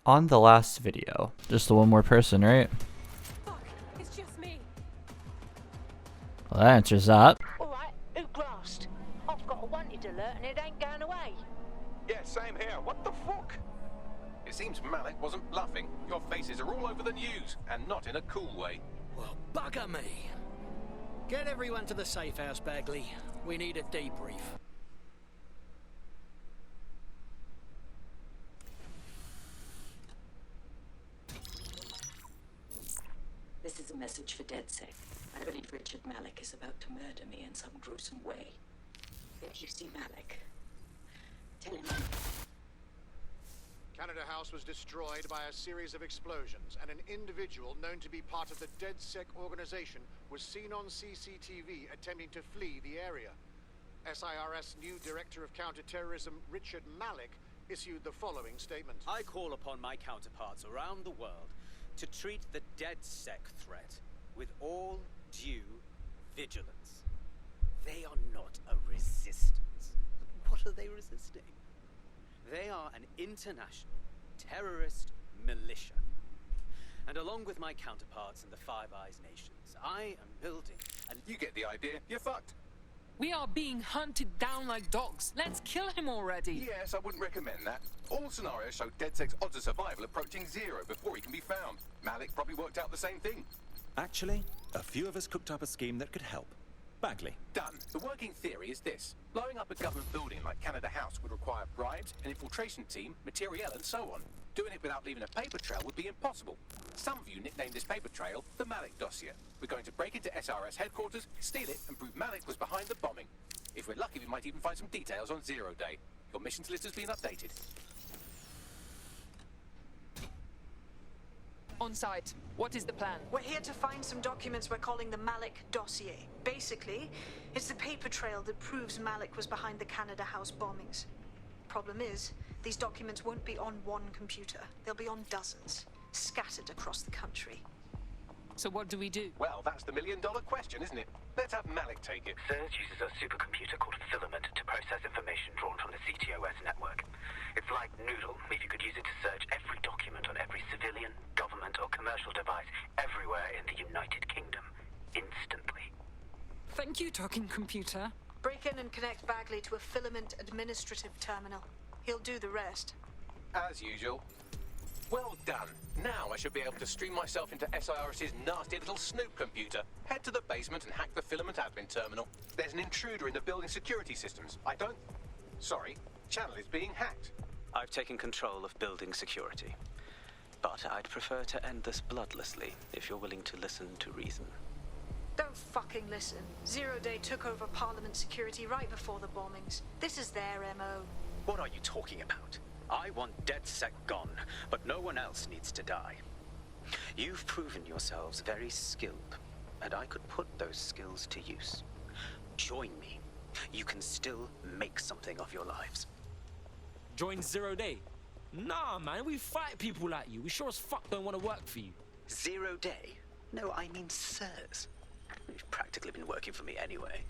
on the last video. Just the one more person, right? Fuck, it's just me. Well, that answers that. Alright, who grasped? I've got a wanted alert and it ain't going away. Yeah, same here. What the fuck? It seems Malik wasn't bluffing. Your faces are all over the news, and not in a cool way. Well, bugger me. Get everyone to the safe house, Bagley. We need a debrief. This is a message for DedSec. I believe Richard Malik is about to murder me in some gruesome way. If you see Malik, tell him Canada House was destroyed by a series of explosions, and an individual known to be part of the DedSec organization was seen on CCTV attempting to flee the area. SIRS new Director of Counterterrorism Richard Malik issued the following statement. I call upon my counterparts around the world to treat the DedSec threat with all due vigilance. They are not a resistance. What are they resisting? They are an international terrorist militia. And along with my counterparts in the Five Eyes nations, I am building and You get the idea. You're fucked. We are being hunted down like dogs. Let's kill him already. Yes, I wouldn't recommend that. All scenarios show DedSec's odds of survival approaching 0 before he can be found. Malik probably worked out the same thing. Actually, a few of us cooked up a scheme that could help. Bagley. Done. The working theory is this. Blowing up a government building like Canada House would require bribes, an infiltration team, materiel, and so on. Doing it without leaving a paper trail would be impossible. Some of you nicknamed this paper trail the Malik dossier. We're going to break into SRS headquarters, steal it, and prove Malik was behind the bombing. If we're lucky, we might even find some details on Zero Day. Your missions list has been updated. On site, what is the plan? We're here to find some documents we're calling the Malik dossier. Basically, it's the paper trail that proves Malik was behind the Canada House bombings. Problem is, these documents won't be on one computer. They'll be on dozens, scattered across the country. So what do we do? Well, that's the million-dollar question, isn't it? Let's have Malik take it. Surge uses a supercomputer called Filament to process information drawn from the CTOS network. It's like Noodle, if you could use it to search every document on every civilian, government, or commercial device everywhere in the United Kingdom, instantly. Thank you, talking computer. Break in and connect Bagley to a Filament administrative terminal. He'll do the rest. As usual. Well done. Now I should be able to stream myself into SIRS's nasty little Snoop computer, head to the basement and hack the Filament admin terminal. There's an intruder in the building security systems. Sorry, channel is being hacked. I've taken control of building security. But I'd prefer to end this bloodlessly if you're willing to listen to reason. Don't fucking listen. Zero Day took over Parliament security right before the bombings. This is their MO. What are you talking about? I want DedSec gone, but no one else needs to die. You've proven yourselves very skilled, and I could put those skills to use. Join me. You can still make something of your lives. Join Zero Day? Nah, man, we fight people like you. We sure as fuck don't want to work for you. Zero Day? No, I mean sirs. You've practically been working for me anyway.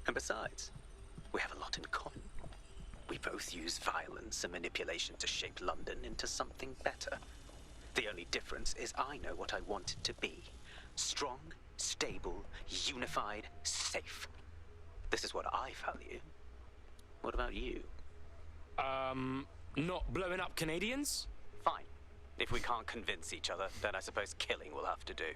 And besides, we have a lot in common. We both use violence and manipulation to shape London into something better. The only difference is I know what I want it to be. Strong, stable, unified, safe. This is what I value. What about you? Not blowing up Canadians? Fine. If we can't convince each other, then I suppose killing will have to do.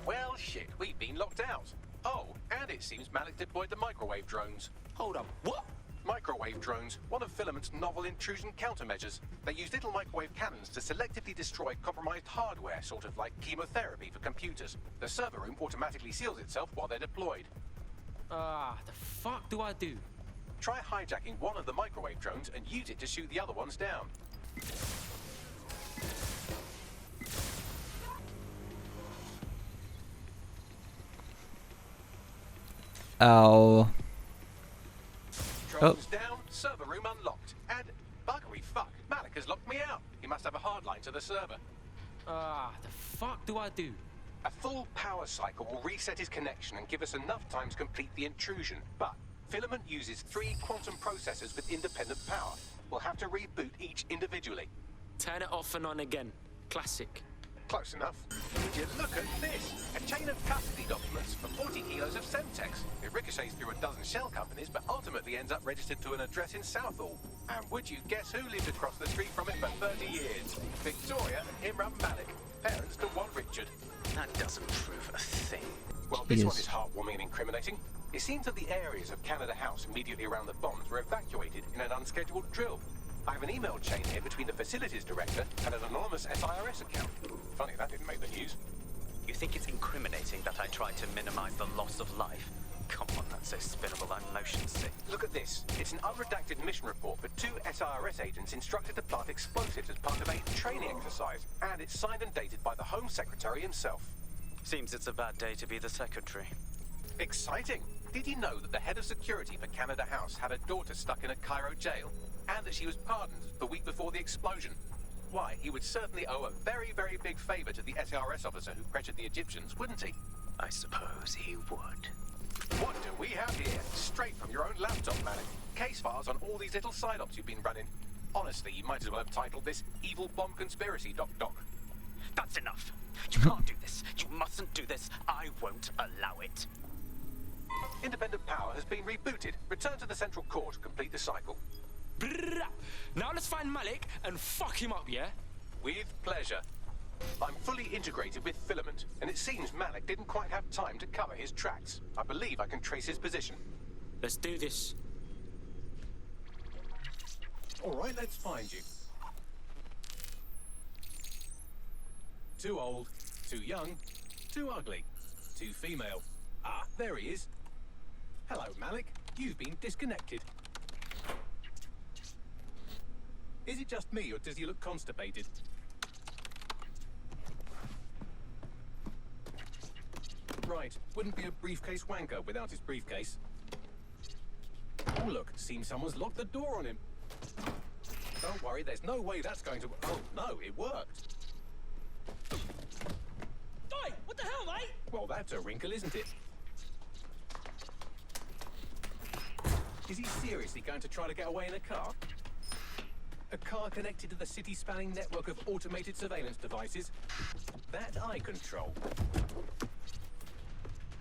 Well, shit, we've been locked out. Oh, and it seems Malik deployed the microwave drones. Hold up, what? Microwave drones, one of Filament's novel intrusion countermeasures. They use little microwave cannons to selectively destroy compromised hardware, sort of like chemotherapy for computers. The server room automatically seals itself while they're deployed. The fuck do I do? Try hijacking one of the microwave drones and use it to shoot the other ones down. Ow. Drones down, server room unlocked. And buggery fuck, Malik has locked me out. He must have a hard line to the server. The fuck do I do? A full power cycle will reset his connection and give us enough time to complete the intrusion. But Filament uses 3 quantum processors with independent power. We'll have to reboot each individually. Turn it off and on again. Classic. Close enough. Would you look at this? A chain of custody documents for 40 kilos of Semtex. It ricochets through a dozen shell companies, but ultimately ends up registered to an address in Southall. And would you guess who lived across the street from it for 30 years? Victoria and Imran Malik, parents to one Richard. That doesn't prove a thing. Well, this one is heartwarming and incriminating. It seems that the areas of Canada House immediately around the bombs were evacuated in an unscheduled drill. I have an email chain here between the facilities director and an anonymous SIRS account. Funny that didn't make the news. You think it's incriminating that I tried to minimize the loss of life? Come on, that's so spinnable, I'm motion sick. Look at this. It's an unredacted mission report for 2 SIRS agents instructed to plant explosives as part of a training exercise. And it's signed and dated by the Home Secretary himself. Seems it's a bad day to be the secretary. Exciting! Did you know that the head of security for Canada House had a daughter stuck in a Cairo jail? And that she was pardoned the week before the explosion? Why, he would certainly owe a very, very big favor to the SRS officer who pressured the Egyptians, wouldn't he? I suppose he would. What do we have here? Straight from your own laptop, Malik. Case files on all these little side-ops you've been running. Honestly, you might as well have titled this Evil Bomb Conspiracy, Doc. That's enough. You can't do this. You mustn't do this. I won't allow it. Independent power has been rebooted. Return to the central core to complete the cycle. Brrrr. Now let's find Malik and fuck him up, yeah? With pleasure. I'm fully integrated with Filament, and it seems Malik didn't quite have time to cover his tracks. I believe I can trace his position. Let's do this. All right, let's find you. Too old, too young, too ugly, too female. Ah, there he is. Hello, Malik. You've been disconnected. Is it just me, or does he look constipated? Right, wouldn't be a briefcase wanker without his briefcase. Oh look, seems someone's locked the door on him. Don't worry, there's no way that's going to... Oh no, it worked. Oi, what the hell, mate? Well, that's a wrinkle, isn't it? Is he seriously going to try to get away in a car? A car connected to the city-spanning network of automated surveillance devices? That I control.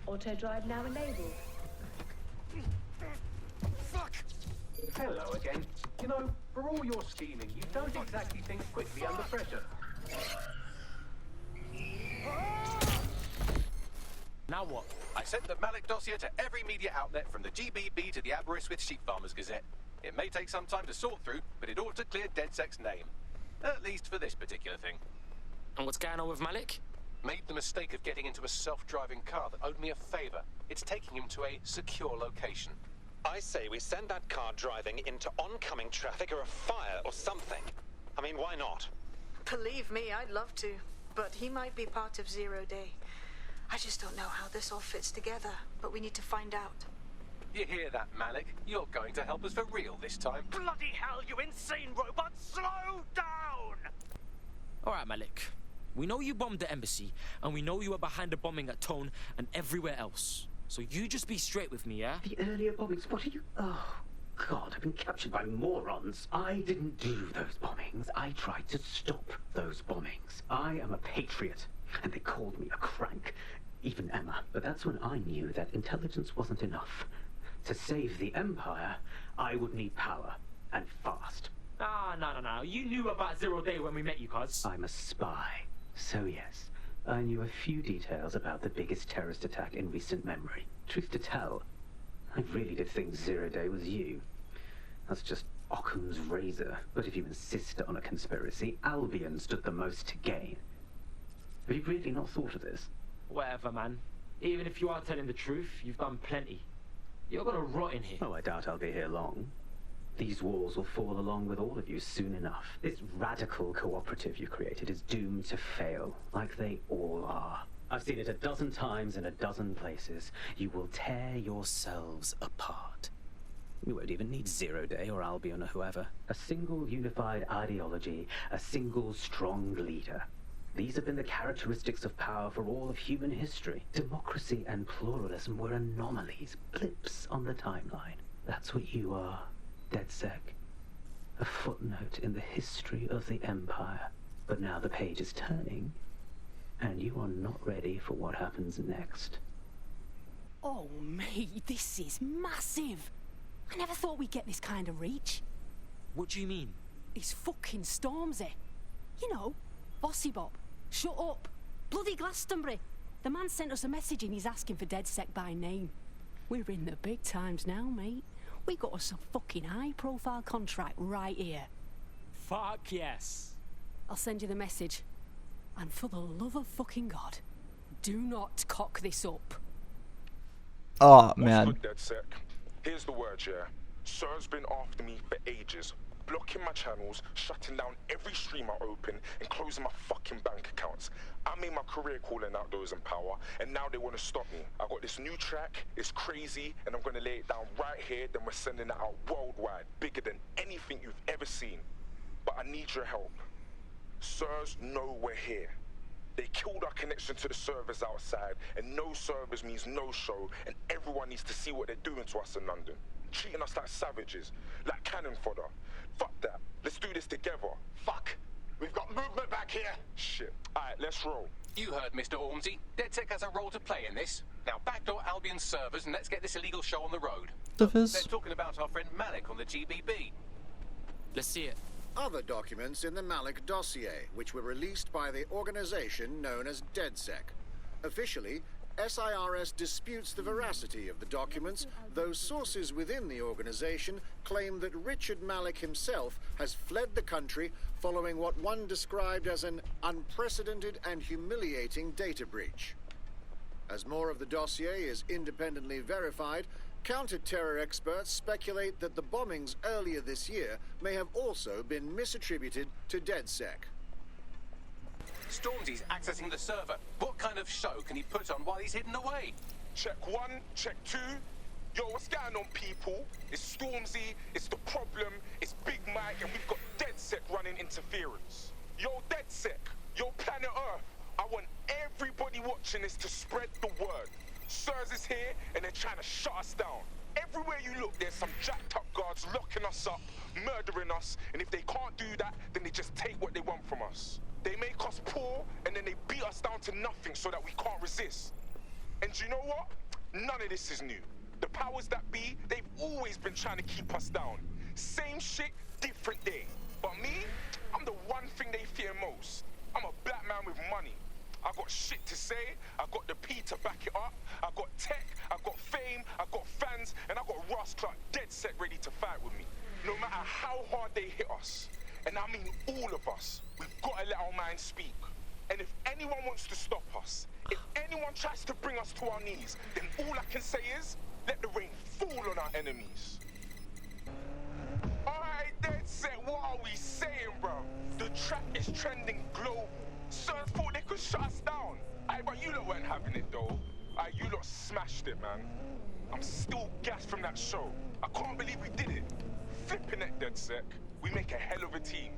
Auto-drive now enabled. Fuck! Hello again. You know, for all your scheming, you don't exactly think quickly under pressure. Now what? I sent the Malik dossier to every media outlet from the GBB to the Aberystwyth Sheep Farmers Gazette. It may take some time to sort through, but it ought to clear DedSec's name. At least for this particular thing. And what's going on with Malik? Made the mistake of getting into a self-driving car that owed me a favor. It's taking him to a secure location. I say we send that car driving into oncoming traffic or a fire or something. I mean, why not? Believe me, I'd love to. But he might be part of Zero Day. I just don't know how this all fits together, but we need to find out. You hear that, Malik? You're going to help us for real this time. Bloody hell, you insane robot! Slow down! Alright, Malik. We know you bombed the embassy, and we know you were behind the bombing at Tone and everywhere else. So you just be straight with me, yeah? The earlier bombings, what are you... Oh, God, I've been captured by morons. I didn't do those bombings. I tried to stop those bombings. I am a patriot, and they called me a crank. Even Emma. But that's when I knew that intelligence wasn't enough. To save the Empire, I would need power, and fast. Ah, no. You knew about Zero Day when we met you, cuz. I'm a spy. So yes, I knew a few details about the biggest terrorist attack in recent memory. Truth to tell, I really did think Zero Day was you. That's just Occam's razor. But if you insist on a conspiracy, Albion stood the most to gain. Have you really not thought of this? Whatever, man. Even if you are telling the truth, you've done plenty. You're gonna rot in here. Oh, I doubt I'll be here long. These walls will fall along with all of you soon enough. This radical cooperative you created is doomed to fail, like they all are. I've seen it a dozen times in a dozen places. You will tear yourselves apart. You won't even need Zero Day or Albion or whoever. A single unified ideology, a single strong leader. These have been the characteristics of power for all of human history. Democracy and pluralism were anomalies, blips on the timeline. That's what you are, DedSec. A footnote in the history of the Empire. But now the page is turning, and you are not ready for what happens next. Oh, mate, this is massive. I never thought we'd get this kind of reach. What do you mean? It's fucking Stromzy. You know, Bossy Bob. Shut up. Bloody Glastonbury. The man sent us a message and he's asking for DedSec by name. We're in the big times now, mate. We got us a fucking high-profile contract right here. Fuck yes. I'll send you the message. And for the love of fucking God, do not cock this up. Oh, man. What's good, DedSec? Here's the word, yeah. Sir's been after me for ages. Blocking my channels, shutting down every stream I open, and closing my fucking bank accounts. I made my career calling out those in power, and now they want to stop me. I got this new track, it's crazy, and I'm going to lay it down right here, then we're sending it out worldwide, bigger than anything you've ever seen. But I need your help. Sirs know we're here. They killed our connection to the servers outside, and no servers means no show, and everyone needs to see what they're doing to us in London. Treating us like savages, like cannon fodder. Fuck that. Let's do this together. Fuck! We've got movement back here! Shit. Alright, let's roll. You heard Mr. Ormsey. DedSec has a role to play in this. Now backdoor Albion's servers and let's get this illegal show on the road. They're talking about our friend Malik on the GBB. Let's see it. Other documents in the Malik dossier, which were released by the organization known as DedSec. Officially, SIRS disputes the veracity of the documents, though sources within the organization claim that Richard Malik himself has fled the country following what one described as an unprecedented and humiliating data breach. As more of the dossier is independently verified, counter-terror experts speculate that the bombings earlier this year may have also been misattributed to DedSec. Stromzy's accessing the server. What kind of show can he put on while he's hidden away? Check 1, check 2. Yo, what's going on, people? It's Stromzy, it's The Problem, it's Big Mike, and we've got DedSec running interference. Yo, DedSec, yo, planet Earth, I want everybody watching this to spread the word. Sirs is here, and they're trying to shut us down. Everywhere you look, there's some jacked up guards locking us up, murdering us, and if they can't do that, then they just take what they want from us. They make us poor, and then they beat us down to nothing so that we can't resist. And you know what? None of this is new. The powers that be, they've always been trying to keep us down. Same shit, different day. But me, I'm the one thing they fear most. I'm a black man with money. I got shit to say, I got the P to back it up, I got tech, I got fame, I got fans, and I got Ross Clark DedSec ready to fight with me. No matter how hard they hit us. And I mean all of us. We've got to let our minds speak. And if anyone wants to stop us, if anyone tries to bring us to our knees, then all I can say is, let the rain fall on our enemies. Alright, DedSec, what are we saying, bro? The track is trending global. Sirs thought they could shut us down. Aye, but you lot weren't having it, though. Aye, you lot smashed it, man. I'm still gassed from that show. I can't believe we did it. Flipping it, DedSec. We make a hell of a team.